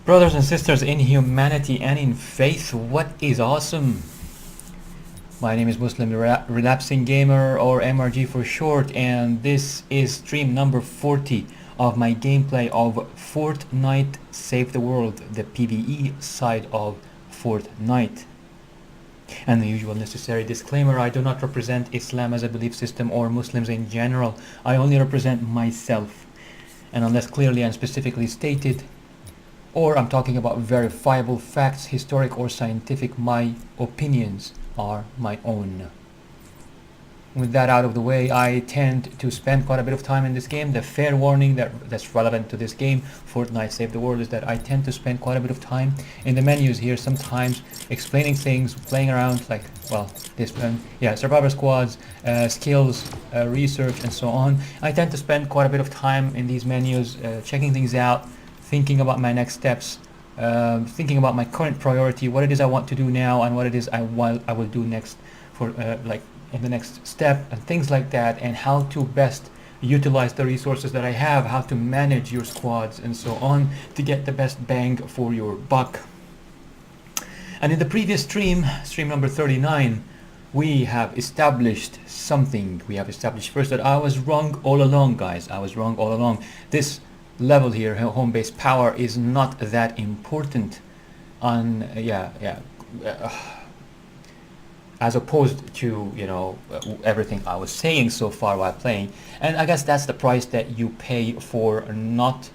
Brothers and sisters in humanity and in faith, what is awesome? My name is Muslim Relapsing Gamer, or MRG for short, and this is stream number 40 of my gameplay of Fortnite Save the World, the PvE side of Fortnite. And the usual necessary disclaimer: I do not represent Islam as a belief system or Muslims in general. I only represent myself, and unless clearly and specifically stated, or I'm talking about verifiable facts, historic or scientific, my opinions are my own. With that out of the way, I tend to spend quite a bit of time in this game. The fair warning that's relevant to this game, Fortnite Save the World, is that I tend to spend quite a bit of time in the menus here, sometimes explaining things, playing around, like, well, this one, yeah, survivor squads, skills, research, and so on. I tend to spend quite a bit of time in these menus, checking things out, thinking about my next steps, thinking about my current priority, what it is I want to do now, and what it is I will do next for like in the next step, and things like that, and how to best utilize the resources that I have, how to manage your squads, and so on, to get the best bang for your buck. And in the previous stream number 39, we have established something. We have established first that I was wrong all along, guys. I was wrong all along. This level here, home base power, is not that important on as opposed to, you know, everything I was saying so far while playing. And I guess that's the price that you pay for not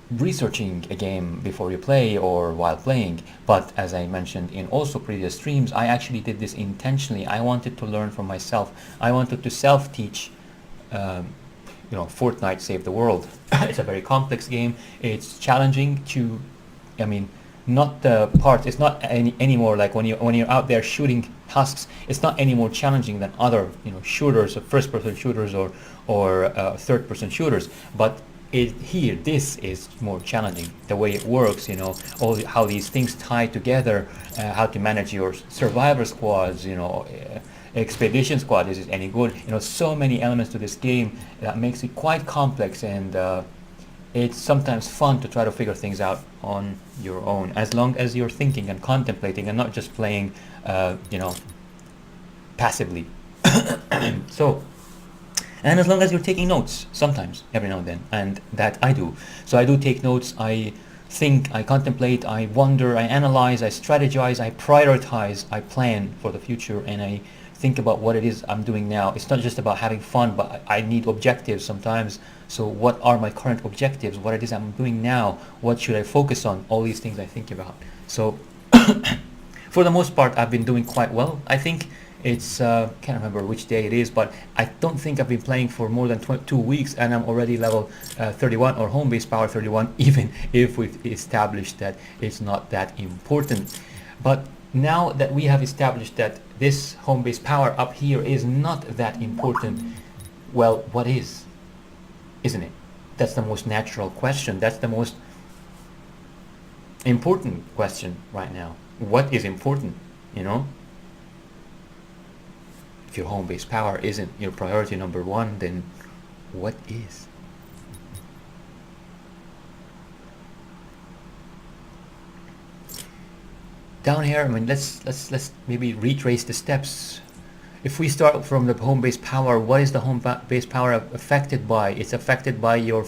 researching a game before you play or while playing. But as I mentioned in also previous streams, I actually did this intentionally. I wanted to learn for myself. I wanted to self-teach Fortnite Save the World. It's a very complex game. It's challenging to, I mean, not the part. It's not anymore like when you're out there shooting husks. It's not any more challenging than other shooters, or first-person shooters, or third-person shooters. But this is more challenging. The way it works, how these things tie together, how to manage your survivor squads, expedition squad, is it any good? So many elements to this game that makes it quite complex, and it's sometimes fun to try to figure things out on your own, as long as you're thinking and contemplating and not just playing passively. So, and as long as you're taking notes, sometimes, every now and then, and that I do. So I do take notes, I think, I contemplate, I wonder, I analyze, I strategize, I prioritize, I plan for the future, and I think about what it is I'm doing now. It's not just about having fun, but I need objectives sometimes. So what are my current objectives? What it is I'm doing now? What should I focus on? All these things I think about. So for the most part, I've been doing quite well. I think it's, can't remember which day it is, but I don't think I've been playing for more than 2 weeks, and I'm already level 31, or home base power 31, even if we've established that it's not that important. But now that we have established that this home base power up here is not that important, well, what is? Isn't it? That's the most natural question. That's the most important question right now. What is important, If your home base power isn't your priority number one, then what is? Down here, I mean, let's maybe retrace the steps. If we start from the home base power, what is the home base power affected by? It's affected by your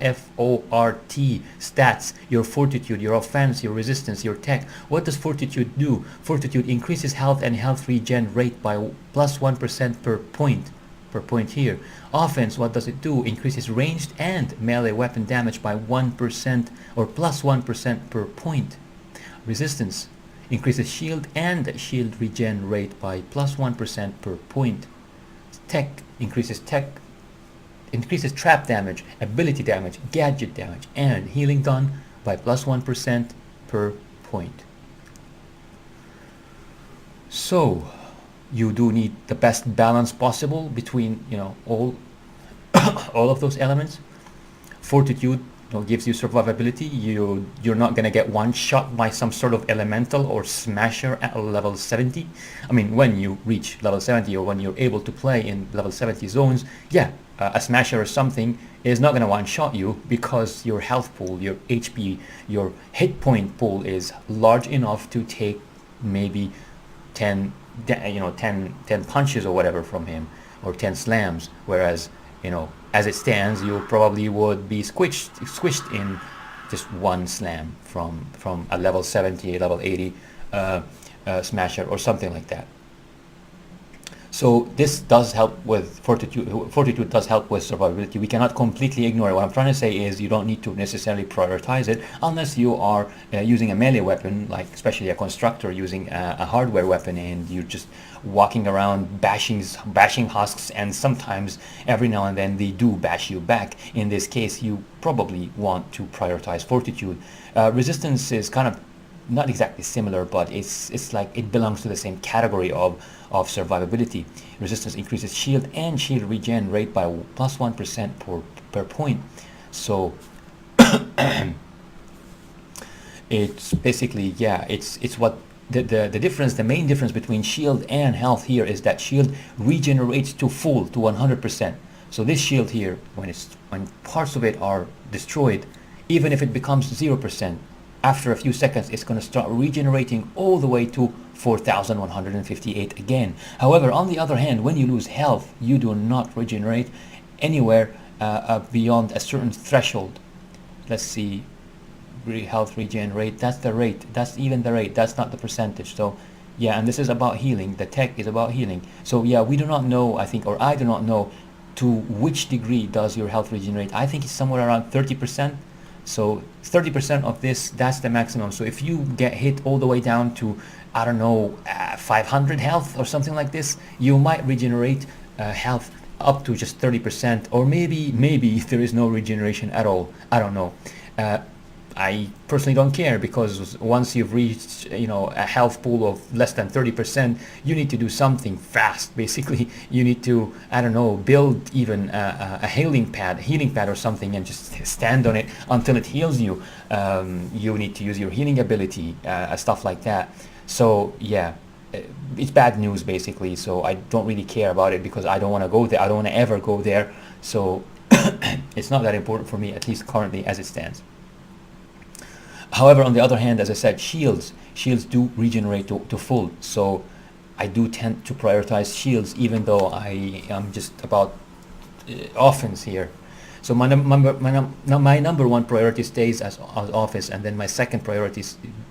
F-O-R-T stats, your fortitude, your offense, your resistance, your tech. What does fortitude do? Fortitude increases health and health regen rate by plus 1% per point here. Offense, what does it do? Increases ranged and melee weapon damage by 1% or plus 1% per point. Resistance increases shield and shield regen rate by plus 1% per point. Tech increases trap damage, ability damage, gadget damage, and healing done by plus 1% per point. So you do need the best balance possible between all all of those elements. Fortitude gives you survivability. You're not gonna get one shot by some sort of elemental or smasher at level 70. I mean, when you reach level 70, or when you're able to play in level 70 zones, yeah, a smasher or something is not going to one-shot you because your health pool, your HP, your hit point pool is large enough to take maybe 10 10 punches or whatever from him, or 10 slams, whereas as it stands you probably would be squished in just one slam from a level 70, level 80 smasher or something like that. So this does help with fortitude. Fortitude does help with survivability. We cannot completely ignore it. What I'm trying to say is you don't need to necessarily prioritize it unless you are using a melee weapon, like especially a constructor using a hardware weapon, and you're just walking around bashing husks, and sometimes every now and then they do bash you back. In this case, you probably want to prioritize fortitude. Resistance is kind of not exactly similar, but it's like it belongs to the same category of survivability. Resistance increases shield and shield regen rate by +1% per point. So it's basically, yeah, it's what the difference, the main difference between shield and health here is that shield regenerates to full, to 100%. So this shield here, when parts of it are destroyed, even if it becomes 0%, after a few seconds it's going to start regenerating all the way to 4158 again. However, on the other hand, when you lose health, you do not regenerate anywhere beyond a certain threshold. Let's see, health regen rate, that's the rate, that's even the rate, that's not the percentage. So yeah, and this is about healing, the tech is about healing. So yeah, we do not know, I think, or I do not know to which degree does your health regenerate. I think it's somewhere around 30%. So 30% of this, that's the maximum. So if you get hit all the way down to, I don't know, 500 health or something like this, you might regenerate health up to just 30%, or maybe there is no regeneration at all. I don't know. I personally don't care, because once you've reached a health pool of less than 30%, you need to do something fast. Basically, you need to, I don't know, build even a healing pad or something, and just stand on it until it heals you. You need to use your healing ability, stuff like that. So yeah, it's bad news basically. So I don't really care about it, because I don't want to go there. I don't want to ever go there. So it's not that important for me, at least currently as it stands. However, on the other hand, as I said, shields do regenerate to full. So I do tend to prioritize shields, even though I am just about offense here. So my number one priority stays as offense, and then my second priority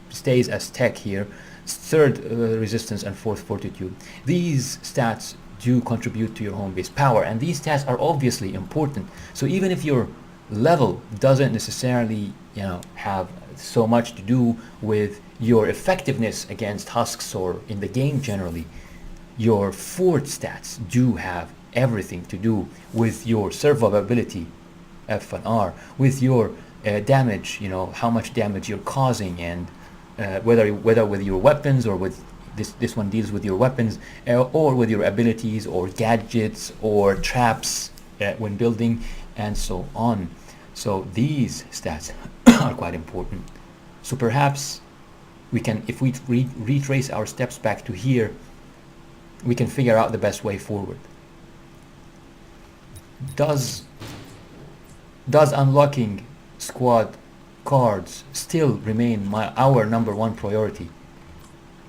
stays as tech here. Third, resistance, and fourth, fortitude. These stats do contribute to your home base power, and these stats are obviously important. So even if your level doesn't necessarily have so much to do with your effectiveness against husks or in the game generally, your fort stats do have everything to do with your survivability, F and R, with your damage, how much damage you're causing, and whether with your weapons, or with this one deals with your weapons, or with your abilities or gadgets or traps when building, and so on. So these stats are quite important. So perhaps we can, if we retrace our steps back to here, we can figure out the best way forward. Does unlocking squad cards still remain our number one priority?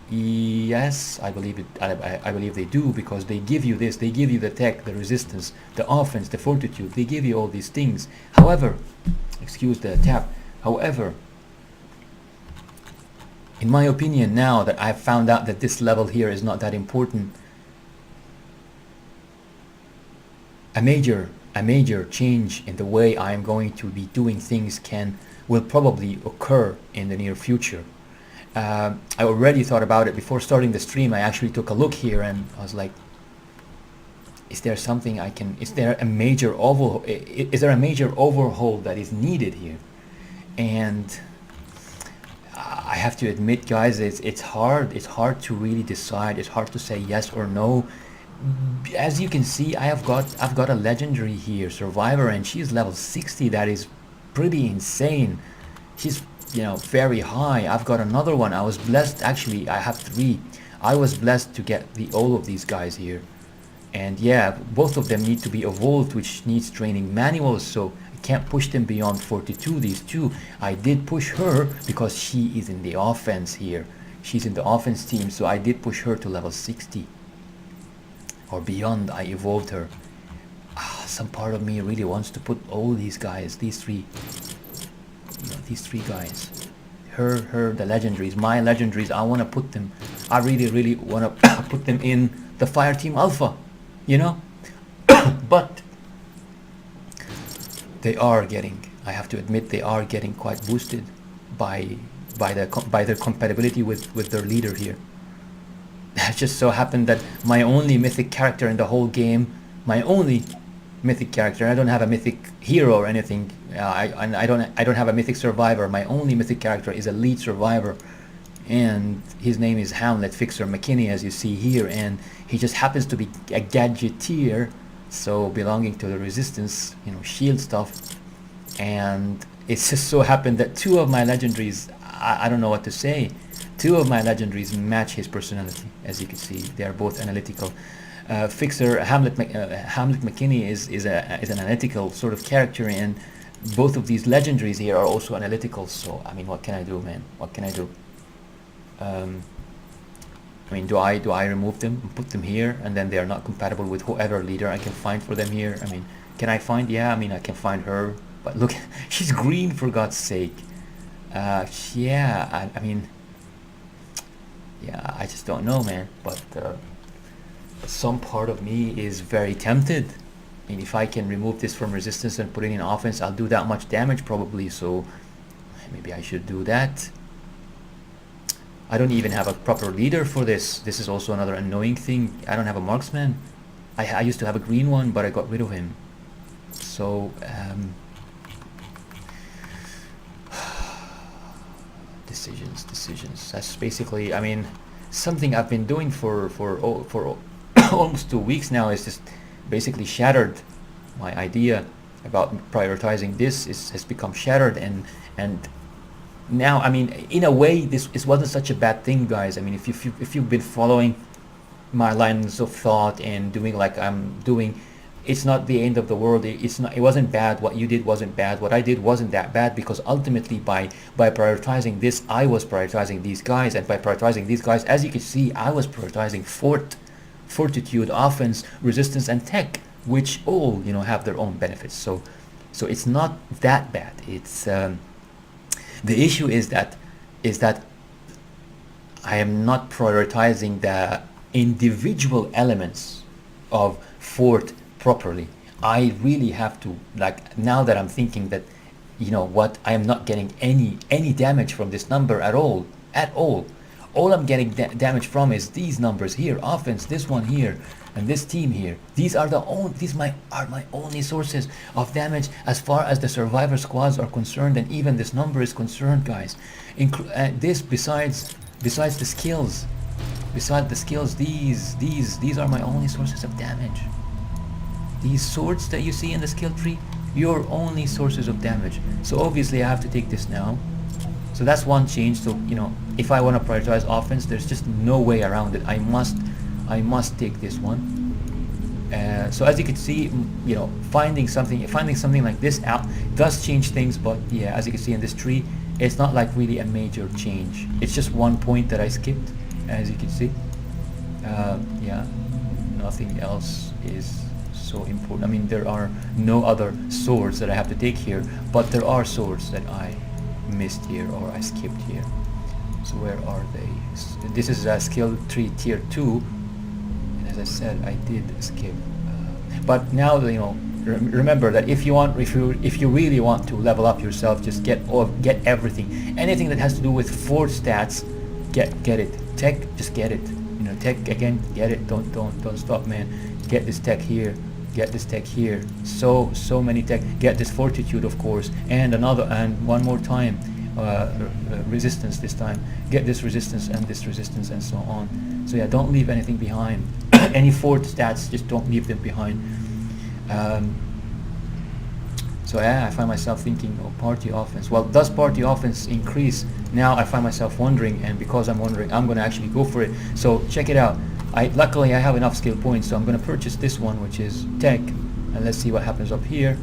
Yes, I believe it. I believe they do, because they give you this. They give you the tech, the resistance, the offense, the fortitude. They give you all these things. However, excuse the tap. However, in my opinion, now that I've found out that this level here is not that important, a major change in the way I am going to be doing things will probably occur in the near future. I already thought about it before starting the stream. I actually took a look here, and I was like, is there something is there a major overhaul that is needed here? And I have to admit, guys, it's hard to really decide. It's hard to say yes or no. As you can see, I've got a legendary here, Survivor, and she's level 60. That is pretty insane. She's very high. I've got another one. I was blessed, actually. I have 3. I was blessed to get all of these guys here, And yeah, both of them need to be evolved, which needs training manuals, so I can't push them beyond 42, these two. I did push her because she is in the offense here. She's in the offense team, so I did push her to level 60 or beyond. I evolved her. Some part of me really wants to put all these guys, these three, these three guys, her, the legendaries, my legendaries, I want to put them, I really want to put them in the fire team alpha, you know. But they are getting, I have to admit, they are getting quite boosted by their compatibility with their leader here. It just so happened that my only mythic character in the whole game, my only mythic character, I don't have a mythic hero or anything, I don't have a mythic survivor. My only mythic character is a lead survivor, and his name is Hamlet Fixer McKinney, as you see here, and he just happens to be a gadgeteer, so belonging to the resistance, you know, shield stuff. And it's just so happened that two of my legendaries, I don't know what to say, two of my legendaries match his personality. As you can see, they are both analytical. Fixer Hamlet McKinney is an analytical sort of character, and both of these legendaries here are also analytical. So I mean, what can I do, man? What can I do? I mean, do I remove them and put them here, and then they are not compatible with whoever leader I can find for them here? I mean, can I find? Yeah, I mean, I can find her, but look, she's green, for God's sake. Yeah, I mean, yeah, I just don't know, man. But some part of me is very tempted. I mean, if I can remove this from resistance and put it in offense, I'll do that much damage probably, so maybe I should do that. I don't even have a proper leader for this. This is also another annoying thing. I don't have a marksman. I used to have a green one, but I got rid of him. So decisions. That's basically, I mean, something I've been doing for almost 2 weeks now is just basically shattered. My idea about prioritizing this has become shattered, and now, I mean, in a way, this wasn't such a bad thing, guys. I mean, if you've been following my lines of thought and doing like I'm doing, it's not the end of the world. It wasn't bad. What you did wasn't bad. What I did wasn't that bad, because ultimately by prioritizing this, I was prioritizing these guys, and by prioritizing these guys, as you can see, I was prioritizing fortitude, offense, resistance, and tech, which all, you know, have their own benefits. So it's not that bad. It's the issue is that I am not prioritizing the individual elements of fort properly. I really have to, like, now that I'm thinking that, you know what, I am not getting any damage from this number at all. All I'm getting damage from is these numbers here, offense, this one here, and this team here. These are my only sources of damage as far as the survivor squads are concerned, and even this number is concerned, guys. This besides the skills, these are my only sources of damage. These swords that you see in the skill tree, your only sources of damage. So obviously I have to take this now. So that's one change. So, you know, if I want to prioritize offense, there's just no way around it. I must take this one. So as you can see, you know, finding something like this out does change things. But yeah, as you can see in this tree, it's not like really a major change. It's just one point that I skipped, as you can see. Yeah, nothing else is so important. I mean, there are no other swords that I have to take here, but there are swords that I missed here, or I skipped here. So where are they? This is a skill tree tier 2, and as I said, I did skip. But now, you know, remember that if you really want to level up yourself, just get everything. Anything that has to do with fort stats, get it. Tech, just get it. You know, tech again, get it. Don't stop, man. Get this tech here. Get this tech here. So many tech. Get this fortitude, of course, and one more time, resistance this time. Get this resistance and this resistance, and so on. So yeah, don't leave anything behind. Any fort stats, just don't leave them behind. So yeah, I find myself thinking, oh, party offense. Well, does party offense increase? Now I find myself wondering, and because I'm wondering, I'm going to actually go for it. So check it out. Luckily I have enough skill points, so I'm gonna purchase this one, which is tech, and let's see what happens up here.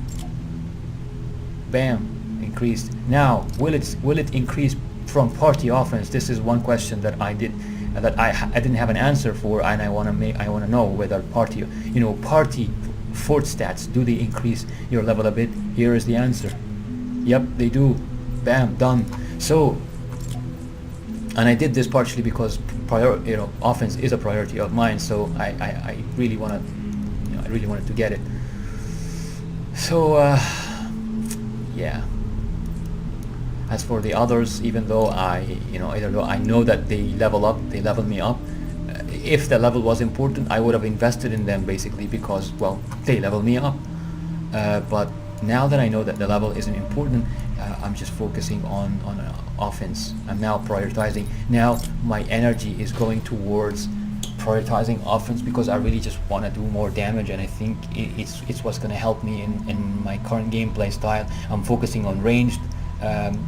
Bam, increased. Now, will it increase from party offense? This is one question that I didn't have an answer for, and I wanna know whether party, party fort stats, do they increase your level a bit? Here is the answer. Yep, they do. Bam, done. So, and I did this partially because offense is a priority of mine. So I really wanted to get it. So yeah. As for the others, even though I know that they level me up. If the level was important, I would have invested in them basically because, well, they level me up. But now that I know that the level isn't important, I'm just focusing on offense. I'm now prioritizing. Now my energy is going towards prioritizing offense because I really just want to do more damage, and I think it's what's going to help me in my current gameplay style. I'm focusing on ranged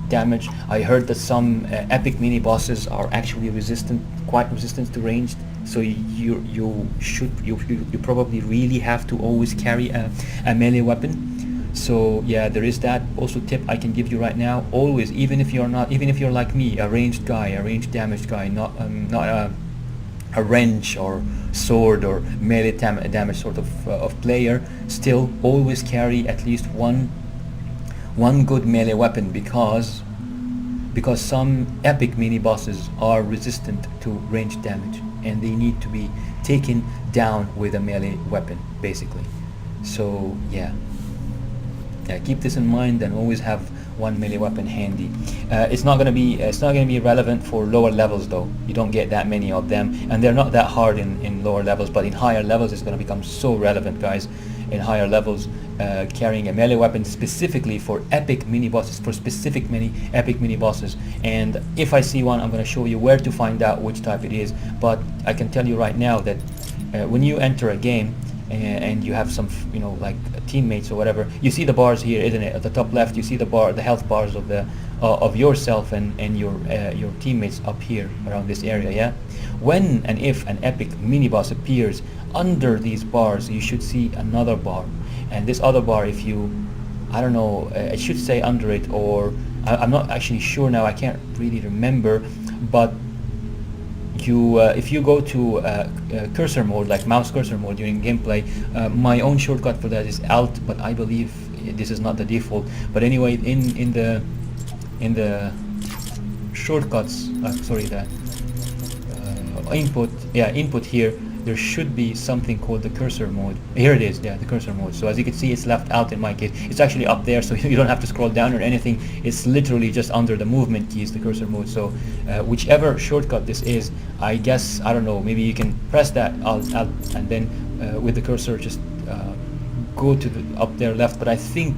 damage. I heard that some epic mini bosses are actually quite resistant to ranged. So you probably really have to always carry a melee weapon. So yeah, there is that. Also, tip I can give you right now: always, even if you're like me, a ranged damage guy, not a wrench or sword or melee damage sort of player, still always carry at least one good melee weapon because some epic mini bosses are resistant to ranged damage, and they need to be taken down with a melee weapon basically. So yeah, keep this in mind and always have one melee weapon handy. It's not gonna be relevant for lower levels though. You don't get that many of them, and they're not that hard in lower levels, but in higher levels it's gonna become so relevant, guys. In higher levels, carrying a melee weapon specifically for epic mini bosses, for specific epic mini bosses. And if I see one, I'm going to show you where to find out which type it is. But I can tell you right now that when you enter a game and you have some, like teammates or whatever, you see the bars here, isn't it? At the top left, you see the health bars of yourself and your teammates up here around this area. Yeah. When and if an epic mini boss appears under these bars, you should see another bar, and this other bar, if you, I don't know, it should say under it, or I'm not actually sure now, I can't really remember, but if you go to cursor mode, like mouse cursor mode during gameplay, my own shortcut for that is Alt, but I believe this is not the default. But anyway, in the shortcuts, the input here, there should be something called the cursor mode. Here it is, yeah, the cursor mode. So as you can see, it's left out in my case. It's actually up there, so you don't have to scroll down or anything. It's literally just under the movement keys, the cursor mode. So whichever shortcut this is, I guess, I don't know, maybe you can press that Alt and then with the cursor just go to the up there left. But I think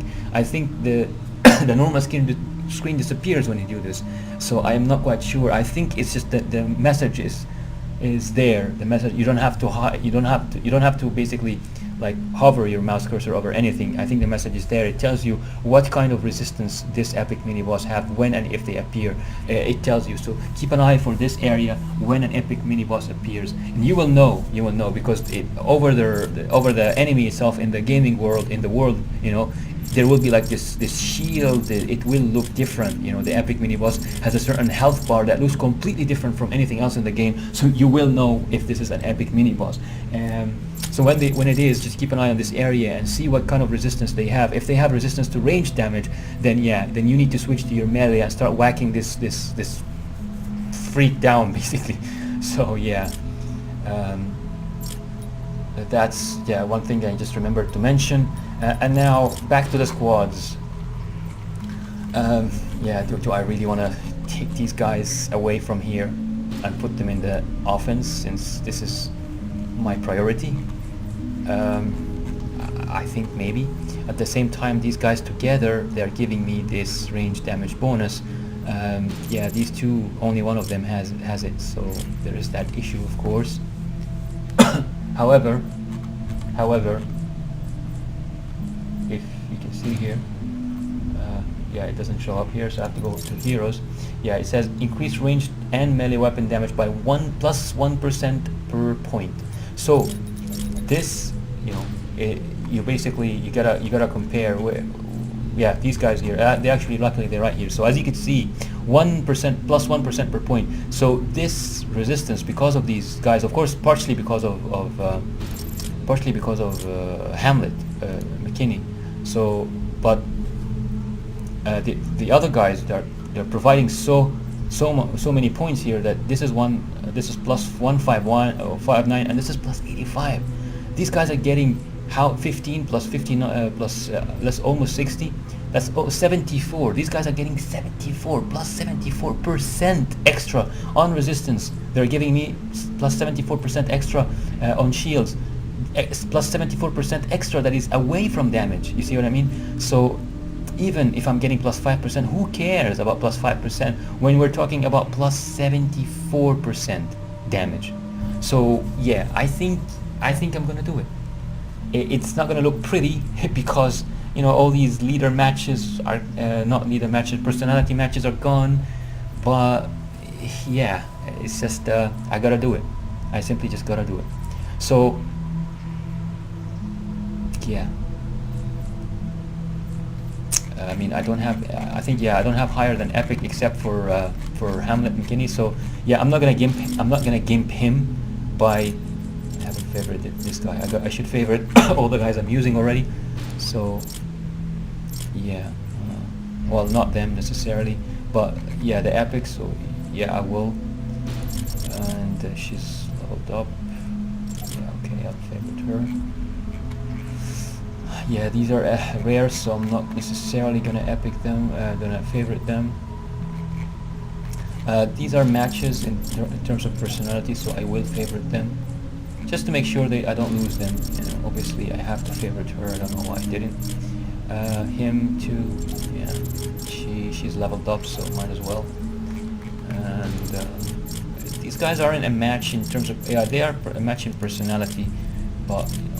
the the normal screen disappears when you do this. So I am not quite sure. I think it's just that the message is there. The message, you don't have to basically like hover your mouse cursor over anything. I think the message is there. It tells you what kind of resistance this epic mini boss have when and if they appear. It tells you. So keep an eye for this area when an epic mini boss appears, and you will know because over the enemy itself in the gaming world, in the world, there will be like this shield. It will look different. The epic mini boss has a certain health bar that looks completely different from anything else in the game, so you will know if this is an epic mini boss. So when it is, just keep an eye on this area and see what kind of resistance they have. If they have resistance to range damage, then you need to switch to your melee and start whacking this freak down basically. So yeah, that's one thing I just remembered to mention. And now back to the squads. Do I really want to take these guys away from here and put them in the offense, since this is my priority? I think maybe. At the same time, these guys together, they're giving me this range damage bonus. These two, only one of them has it, so there is that issue, of course. However, if you can see here, yeah, it doesn't show up here, so I have to go to heroes. Yeah, it says increase range and melee weapon damage by 1% per point. So this, you know, you basically you gotta compare with, yeah, these guys here. They actually, luckily they're right here. So as you can see, 1% plus 1% per point. So this resistance, because of these guys, of course, partially because of Hamlet McKinney. So, but the other guys, they're providing so many points here that this is plus 151 or 59, and this is plus 85. These guys are getting 15 plus 15 that's almost 60. That's 74. These guys are getting 74 plus 74% extra on resistance. They're giving me plus 74% extra on shields, plus 74% extra that is away from damage. You see what I mean? So even if I'm getting plus 5%, who cares about plus 5% when we're talking about plus 74% damage? So yeah, I think I'm gonna do it. It's not gonna look pretty because, you know, all these leader matches are not leader matches, personality matches are gone. But yeah, it's just I gotta do it. I simply just gotta do it. So yeah, I mean, I don't have. I think, yeah, I don't have higher than epic except for Hamlet McKinney. So yeah, I'm not gonna gimp him by having favorited this guy. I should favorite all the guys I'm using already. So yeah, well, not them necessarily, but yeah, the epic. So yeah, I will. And she's leveled up. Yeah, okay, I'll favorite her. Yeah, these are rare, so I'm not necessarily gonna epic them, gonna favorite them. These are matches in terms of personality, so I will favorite them, just to make sure I don't lose them. You know, obviously I have to favorite her. I don't know why I didn't. Him too. Yeah, she's leveled up, so might as well. And these guys aren't a match in terms of, yeah, they are a match in personality, but you know,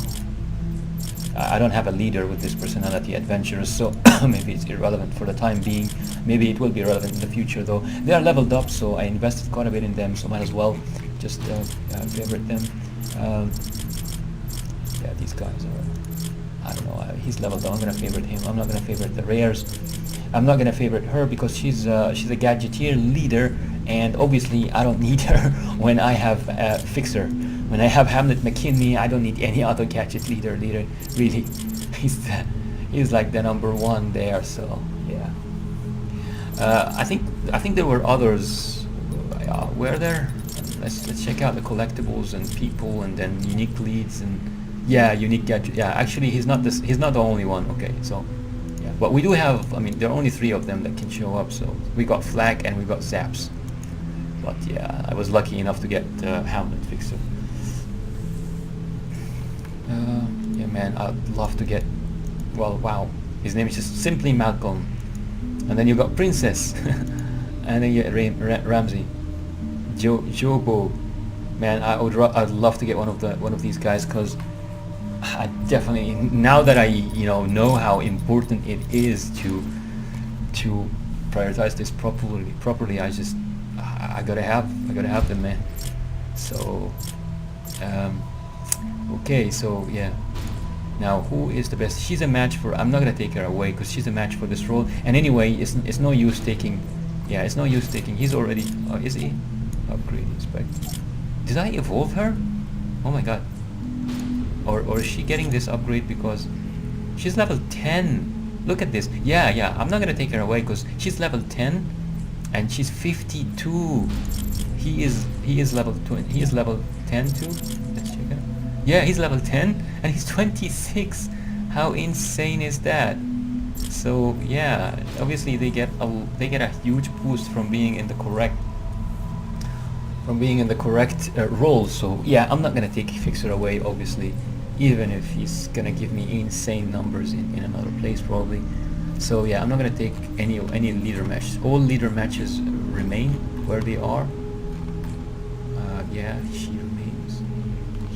I don't have a leader with this personality, adventurous, so maybe it's irrelevant for the time being. Maybe it will be relevant in the future, though. They are leveled up, so I invested quite a bit in them, so might as well just favorite them. Yeah, these guys are, I don't know, he's leveled up. I'm gonna favorite him. I'm not gonna favorite the rares. I'm not gonna favorite her because she's a gadgeteer leader, and obviously I don't need her when I have Fixer. When I have Hamlet McKinney, I don't need any other gadget leader. Really, he's like the number one there. So yeah, I think there were others. Were there? Let's check out the collectibles and people, and then unique leads, and yeah, unique gadget. Yeah, actually he's not the only one. Okay, so yeah, but we do have. I mean, there are only 3 of them that can show up. So we got Flak and we got Zaps. But yeah, I was lucky enough to get Hamlet Fixer. Yeah, man, I'd love to get, well, wow, his name is just simply Malcolm, and then you got Princess, and then you get Ramsey, Jobo. Man, I'd love to get one of these guys, because I definitely, now that I know how important it is to prioritize this properly, I gotta have them, man. So okay, so yeah, now who is the best? She's a match for, I'm not gonna take her away because she's a match for this role, and anyway, it's no use taking, yeah, it's no use taking, he's already, is he? Upgrade, inspect. Did I evolve her? Oh my god. Or is she getting this upgrade because she's level 10? Look at this. Yeah, I'm not gonna take her away because she's level 10 and she's 52. He is level 20. He is level 10 too. Let's check it. Yeah, he's level 10 and he's 26. How insane is that? So yeah, obviously they get a huge boost from being in the correct role. So yeah, I'm not gonna take Fixer away, obviously, even if he's gonna give me insane numbers in another place probably. So yeah, I'm not gonna take any leader matches. All leader matches remain where they are. Yeah, he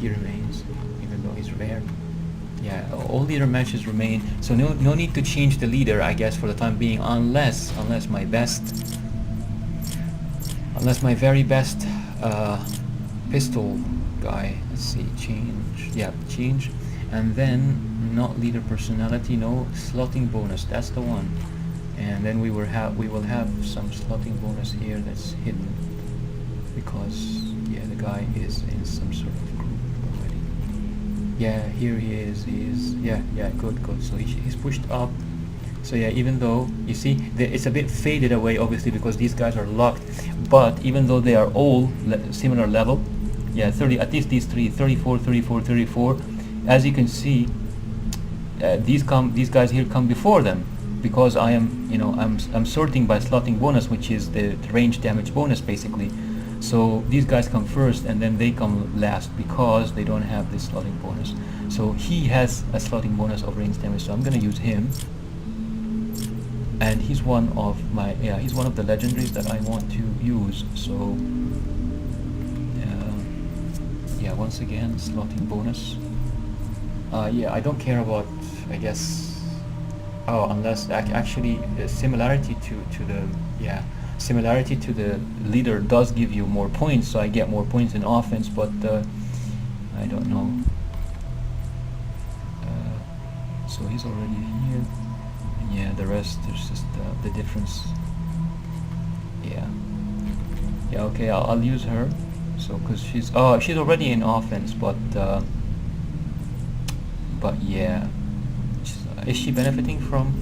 remains, even though he's rare. Yeah, all leader matches remain. So no need to change the leader, I guess, for the time being, unless my very best pistol guy. Let's see, change. Yeah, change, and then not leader personality. No slotting bonus. That's the one. And then we will have some slotting bonus here that's hidden because yeah, the guy is in some sort of group already. Yeah, here he is. Yeah, good. So he's pushed up. So yeah, even though you see it's a bit faded away, obviously, because these guys are locked, but even though they are all similar level, yeah, 30, at least these three, 34, 34, 34, as you can see, these guys here come before them, because I am, I'm sorting by slotting bonus, which is the range damage bonus basically. So these guys come first and then they come last because they don't have this slotting bonus. So he has a slotting bonus of range damage, so I'm gonna use him. And he's one of the legendaries that I want to use. So yeah, once again, slotting bonus. Yeah, I don't care about, I guess, unless actually similarity to the leader does give you more points, so I get more points in offense, but I don't know. So he's already here. Yeah, the rest, there's just the difference. Yeah, okay, I'll use her. So because she's already in offense, but yeah, is she benefiting from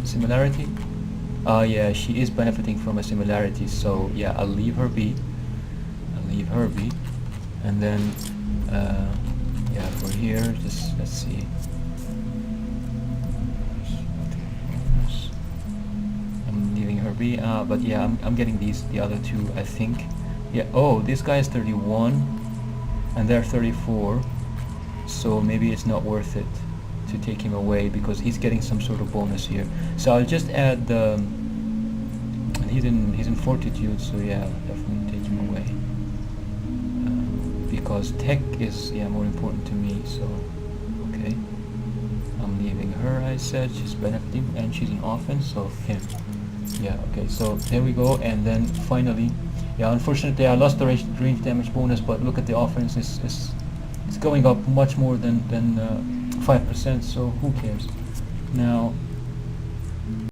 similarity? Yeah, she is benefiting from a similarity, so yeah, I'll leave her be, and then yeah, for here, just let's see. I'm leaving her be, but yeah, I'm getting the other two, I think. Yeah, oh, this guy is 31 and they're 34, so maybe it's not worth it to take him away because he's getting some sort of bonus here. So I'll just add the and he's in fortitude, so yeah, I'll definitely take him away because tech is more important to me. So okay, I'm leaving her. I said she's benefiting and she's in offense, so him. Yeah, okay, so there we go. And then finally, yeah, unfortunately I lost the range damage bonus, but look at the offense, it's going up much more than 5%, so who cares. Now